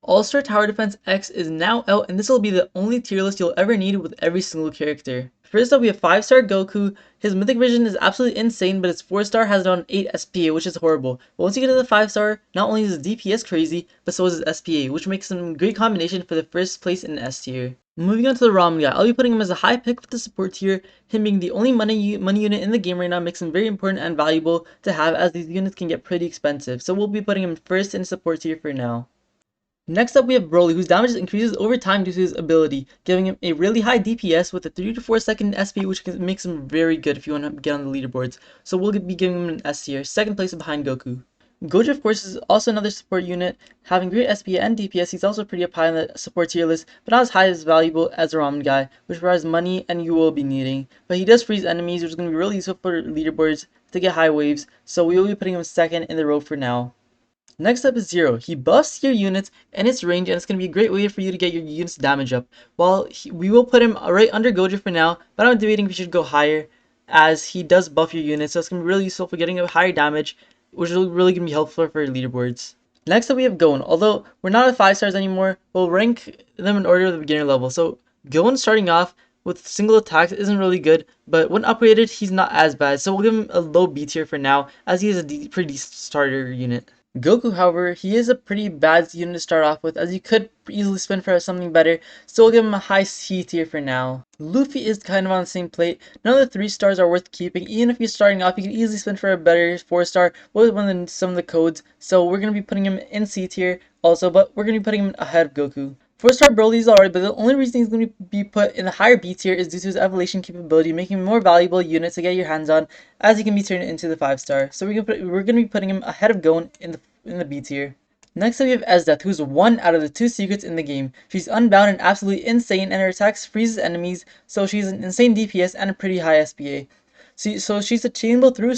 All-Star Tower Defense X is now out, and this will be the only tier list you'll ever need with every single character. First up, we have 5-star Goku. His Mythic Vision is absolutely insane, but his 4-star has it on 8 SPA, which is horrible. But once you get to the 5-star, not only is his DPS crazy, but so is his SPA, which makes him a great combination for the first place in S tier. Moving on to the Ramen guy, I'll be putting him as a high pick with the support tier. Him being the only money unit in the game right now makes him very important and valuable to have, as these units can get pretty expensive. So we'll be putting him first in support tier for now. Next up we have Broly, whose damage increases over time due to his ability, giving him a really high DPS with a 3 to 4 second SP, which makes him very good if you want to get on the leaderboards. So we'll be giving him an S tier, second place behind Goku. Gojo, of course, is also another support unit, having great SP and DPS. He's also pretty up high on the support tier list, but not as high as valuable as the Ramen guy, which provides money and you will be needing. But he does freeze enemies, which is going to be really useful for leaderboards to get high waves, so we will be putting him second in the row for now. Next up is Zero. He buffs your units and its range, and it's going to be a great way for you to get your units damage up. We will put him right under Gojo for now, but I'm debating if we should go higher, as he does buff your units, so it's going to be really useful for getting a higher damage, which is really going to be helpful for leaderboards. Next up we have Gon. Although we're not at 5 stars anymore, we'll rank them in order of the beginner level. So Gon starting off with single attacks isn't really good, but when upgraded, he's not as bad. So we'll give him a low B tier for now, as he is a pretty decent starter unit. Goku, however, he is a pretty bad unit to start off with, as you could easily spin for something better, so we'll give him a high C tier for now. Luffy is kind of on the same plate. None of the 3 stars are worth keeping. Even if you're starting off, you can easily spin for a better 4 star with some of the codes, so we're going to be putting him in C tier also, but we're going to be putting him ahead of Goku. 4-star Broly is alright, but the only reason he's going to be put in the higher B tier is due to his evolution capability, making him a more valuable unit to get your hands on, as he can be turned into the 5-star. So we're going to be putting him ahead of Gon in the B tier. Next up we have Esdeath, who's one out of the 2 secrets in the game. She's unbound and absolutely insane, and her attacks freezes enemies, so she's an insane DPS and a pretty high SPA. So she's attainable through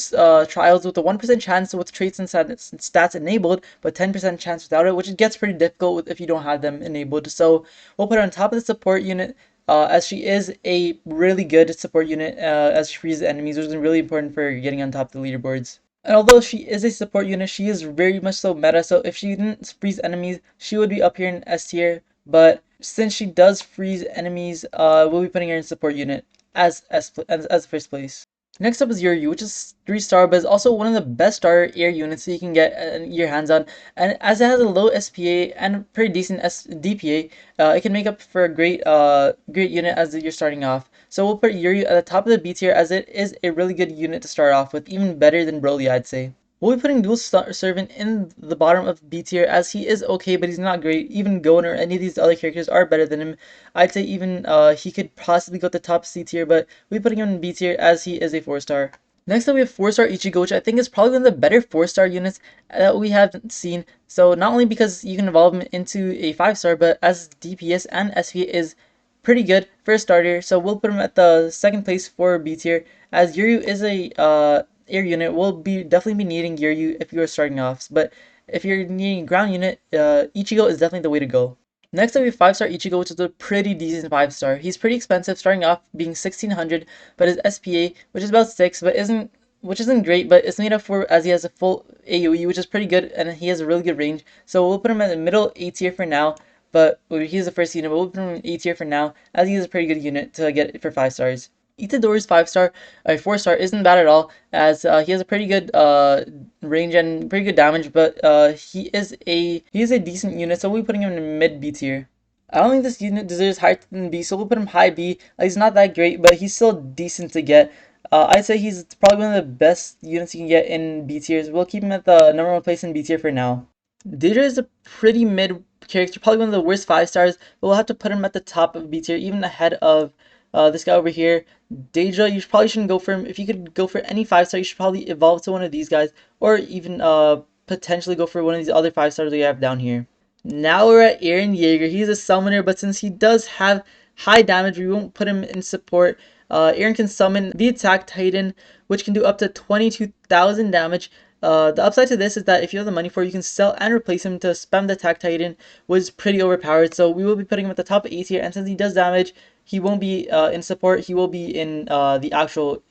trials with a 1% chance with traits and stats enabled, but 10% chance without it, which gets pretty difficult if you don't have them enabled. So we'll put her on top of the support unit, as she is a really good support unit, as she freezes enemies, which is really important for getting on top of the leaderboards. And although she is a support unit, she is very much so meta, so if she didn't freeze enemies, she would be up here in S tier, but since she does freeze enemies, we'll be putting her in support unit as first place. Next up is Yoryu, which is 3-star, but is also one of the best starter air units that you can get your hands on. And as it has a low SPA and pretty decent DPA, it can make up for a great unit as you're starting off. So we'll put Yoryu at the top of the B tier, as it is a really good unit to start off with, even better than Broly, I'd say. We'll be putting Dual Servant in the bottom of B tier, as he is okay, but he's not great. Even Gon or any of these other characters are better than him. I'd say even he could possibly go to the top C tier, but we'll be putting him in B tier as he is a 4-star. Next up we have 4-star Ichigo, which I think is probably one of the better 4-star units that we haven't seen. So not only because you can evolve him into a 5-star, but as DPS and SP is pretty good for a starter. So we'll put him at the second place for B tier, as Yoryu is a air unit. Will definitely be needing Yoryu if you are starting off, but if you're needing a ground unit, Ichigo is definitely the way to go. Next up we have 5-star Ichigo, which is a pretty decent 5-star. He's pretty expensive, starting off being 1600, but his SPA, which is about 6, but which isn't great, but it's made up for as he has a full AoE, which is pretty good, and he has a really good range. So we'll put him at the middle A tier for now, but he's the first unit, but we'll put him in A tier for now, as he is a pretty good unit to get for 5 stars. Itadori's 5-star, 4-star isn't bad at all, as he has a pretty good range and pretty good damage, but he is a decent unit, so we'll be putting him in mid B tier. I don't think this unit deserves higher than B, so we'll put him high B. He's not that great, but he's still decent to get. I'd say he's probably one of the best units you can get in B tiers. We'll keep him at the number 1 place in B tier for now. Deidre is a pretty mid character, probably one of the worst 5-stars, but we'll have to put him at the top of B tier, even ahead of this guy over here. Deidre, you probably shouldn't go for him. If you could go for any 5-star, you should probably evolve to one of these guys, or even potentially go for one of these other 5-stars we have down here. Now we're at Eren Yeager. He's a summoner, but since he does have high damage, we won't put him in support. Eren can summon the Attack Titan, which can do up to 22,000 damage. The upside to this is that if you have the money for it, you can sell and replace him to spam the Attack Titan, which is pretty overpowered. So we will be putting him at the top of A tier, and since he does damage, he won't be in support, he will be in the actual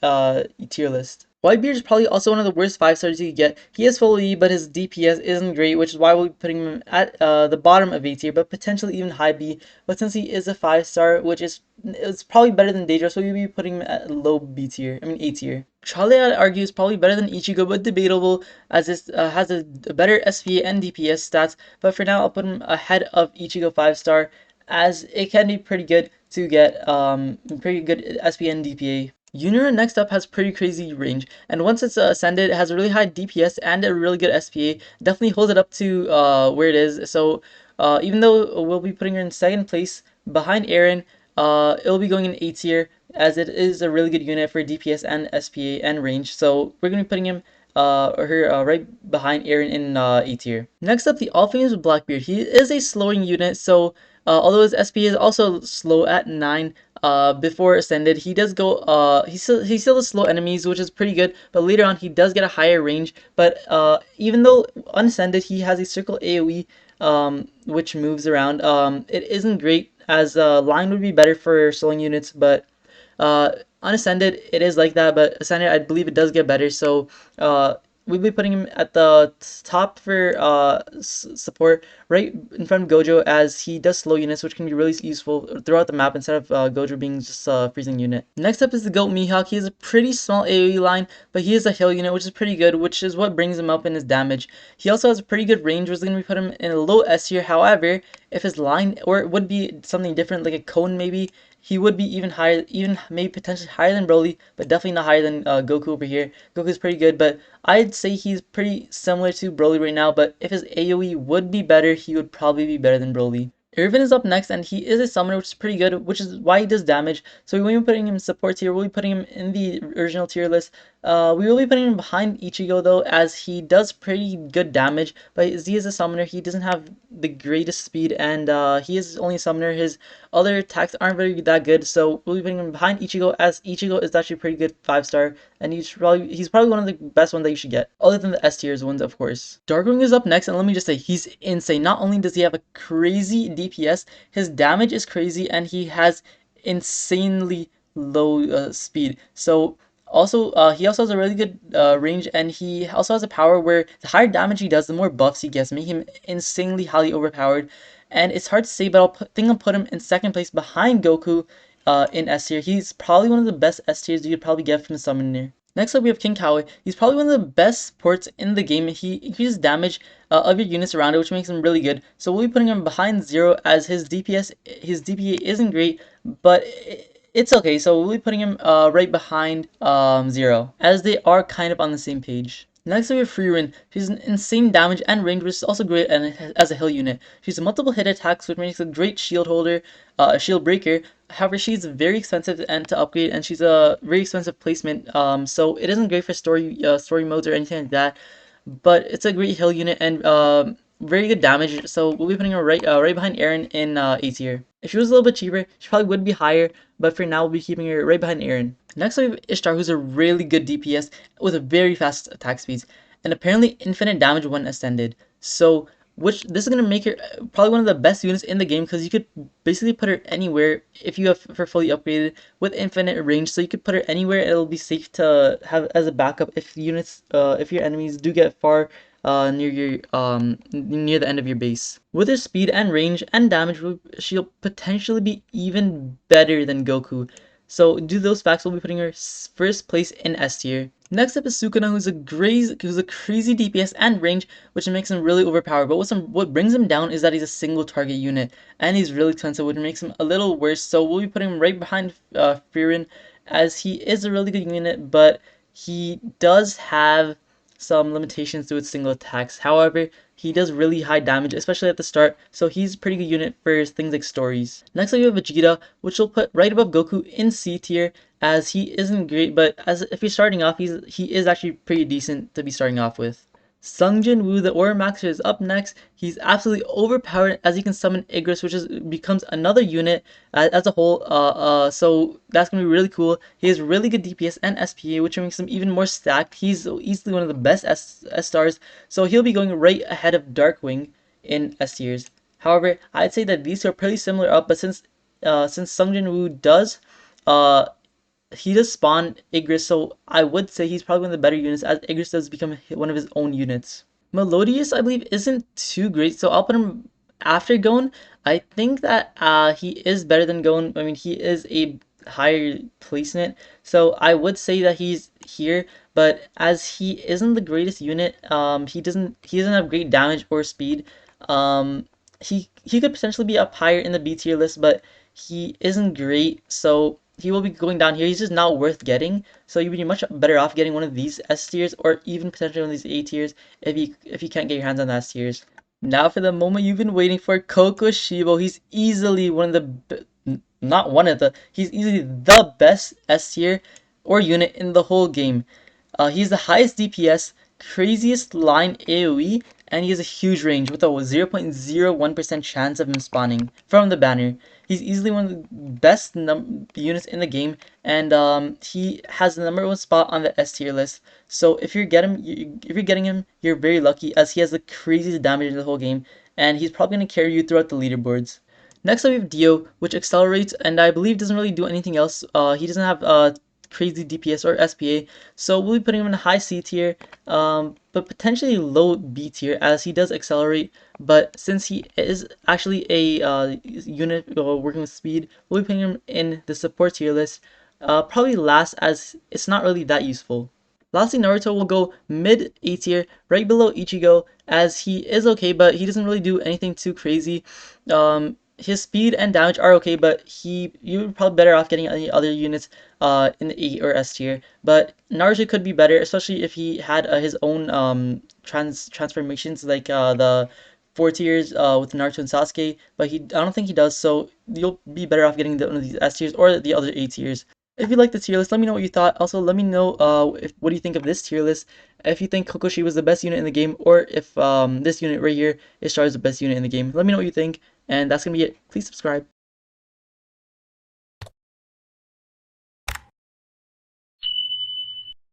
tier list. Whitebeard is probably also one of the worst 5 stars you could get. He is full E, but his DPS isn't great, which is why we'll be putting him at the bottom of A tier, but potentially even high B. But since he is a 5 star, which is it's probably better than Daedra, so we'll be putting him at low B tier. I mean A tier. Charlie, I'd argue, is probably better than Ichigo, but debatable, as it has a better SPA and DPS stats. But for now, I'll put him ahead of Ichigo 5 star, as it can be pretty good to get pretty good SPA and DPA. Unira next up has pretty crazy range, and once it's ascended, it has a really high DPS and a really good SPA. Definitely holds it up to where it is. So even though we'll be putting her in second place behind Aaron, it'll be going in A tier, as it is a really good unit for DPS and SPA and range. So we're gonna be putting him right behind Aaron in A tier. Next up, the All Famous Blackbeard. He is a slowing unit, so although his SP is also slow at 9, before ascended, he does go he still does slow enemies, which is pretty good, but later on he does get a higher range. But even though unascended, he has a circle AoE which moves around. It isn't great, as line would be better for slowing units, but unascended it is like that, but ascended I believe it does get better. So we'll be putting him at the top for support, right in front of Gojo, as he does slow units, which can be really useful throughout the map instead of Gojo being just a freezing unit. Next up is the Goat Mihawk. He has a pretty small AoE line, but he is a heal unit, which is pretty good, which is what brings him up in his damage. He also has a pretty good range, which is going to be put him in a low S tier. However, if his line, or it would be something different, like a cone maybe, he would be even higher, even maybe potentially higher than Broly, but definitely not higher than Goku over here. Goku's pretty good, but I'd say he's pretty similar to Broly right now, but if his AoE would be better, he would probably be better than Broly. Irvin is up next, and he is a summoner, which is pretty good, which is why he does damage. So we won't be putting him in support tier, we'll be putting him in the original tier list. We will be putting him behind Ichigo though, as he does pretty good damage, but as he is a summoner, he doesn't have the greatest speed, and he is only a summoner. His other attacks aren't very that good, so we'll be putting him behind Ichigo, as Ichigo is actually pretty good 5 star, and he's probably one of the best ones that you should get, other than the S tiers ones, of course. Darkwing is up next, and let me just say, he's insane. Not only does he have a crazy DPS, his damage is crazy, and he has insanely low speed. So also, he also has a really good range, and he also has a power where the higher damage he does, the more buffs he gets, making him insanely highly overpowered. And it's hard to say, but think I'll put him in second place behind Goku in S tier. He's probably one of the best S tiers you could probably get from the Summoner. Next up, we have King Kaui. He's probably one of the best supports in the game. He increases damage of your units around it, which makes him really good. So we'll be putting him behind Zero, as his DPA isn't great, but it's okay. So we'll be putting him right behind Zero, as they are kind of on the same page. Next we have Freerin. She's an insane damage and range, which is also great as a heal unit. She's a multiple hit attacks, which makes a great shield holder, a shield breaker. However, she's very expensive and to upgrade, and she's a very expensive placement. So it isn't great for story modes or anything like that. But it's a great heal unit and very good damage. So we'll be putting her right behind Aaron in A tier. If she was a little bit cheaper, she probably would be higher, but for now we'll be keeping her right behind Aaron. Next we have Ishtar, who's a really good DPS with a very fast attack speeds, and apparently infinite damage when ascended. So this is gonna make her probably one of the best units in the game, because you could basically put her anywhere if you have her fully upgraded with infinite range. So you could put her anywhere, it'll be safe to have as a backup if if your enemies do get far near the end of your base. With her speed and range and damage, she'll potentially be even better than Goku. So due to those facts, we'll be putting her first place in S tier. Next up is Sukuna, who's a crazy DPS and range, which makes him really overpowered. But what brings him down is that he's a single target unit, and he's really expensive, which makes him a little worse. So we'll be putting him right behind Frieren, as he is a really good unit, but he does have some limitations to its single attacks. However, he does really high damage, especially at the start, so he's a pretty good unit for things like stories. Next up, we have Vegeta, which will put right above Goku in C tier, as he isn't great, but if you're starting off, he is actually pretty decent to be starting off with. Sungjin Woo, the Aura Maxer, is up next. He's absolutely overpowered, as he can summon Igris, which becomes another unit as a whole. So that's gonna be really cool. He has really good DPS and SPA, which makes him even more stacked. He's easily one of the best S stars, so he'll be going right ahead of Darkwing in S tiers. However, I'd say that these two are pretty similar up, but since Sungjin Woo does he does spawn Igris, so I would say he's probably one of the better units as Igris does become one of his own units. Melodius, I believe, isn't too great, so I'll put him after Gon. I think that he is better than Gon. I mean, he is a higher placement, so I would say that he's here. But as he isn't the greatest unit, he doesn't have great damage or speed. Um, he could potentially be up higher in the B tier list, but he isn't great, so he will be going down here. He's just not worth getting. So you'd be much better off getting one of these S tiers or even potentially one of these A tiers if you can't get your hands on the S tiers. Now for the moment you've been waiting for, Kokushibo. He's easily one of not one of the, he's easily the best S tier or unit in the whole game. He's the highest DPS, craziest line AoE, and he has a huge range with a 0.01% chance of him spawning from the banner. He's easily one of the best units in the game, and he has the number one spot on the S tier list. So if you're getting him, you're very lucky as he has the craziest damage in the whole game, and he's probably gonna carry you throughout the leaderboards. Next up we have Dio, which accelerates and I believe doesn't really do anything else. He doesn't have crazy DPS or SPA, so we'll be putting him in a high C tier, but potentially low B tier as he does accelerate. But since he is actually a unit working with speed, we'll be putting him in the support tier list, probably last as it's not really that useful. Lastly, Naruto will go mid A tier, right below Ichigo, as he is okay, but he doesn't really do anything too crazy. His speed and damage are okay, but you're probably better off getting any other units in the A or S tier. But Naruto could be better, especially if he had his own transformations like the 4 tiers with Naruto and Sasuke. But I don't think he does, so you'll be better off getting one of these S tiers or the other A tiers. If you like the tier list, let me know what you thought. Also, let me know what do you think of this tier list. If you think Kokoshi was the best unit in the game, or if this unit right here is Char's the best unit in the game. Let me know what you think, and that's gonna be it. Please subscribe.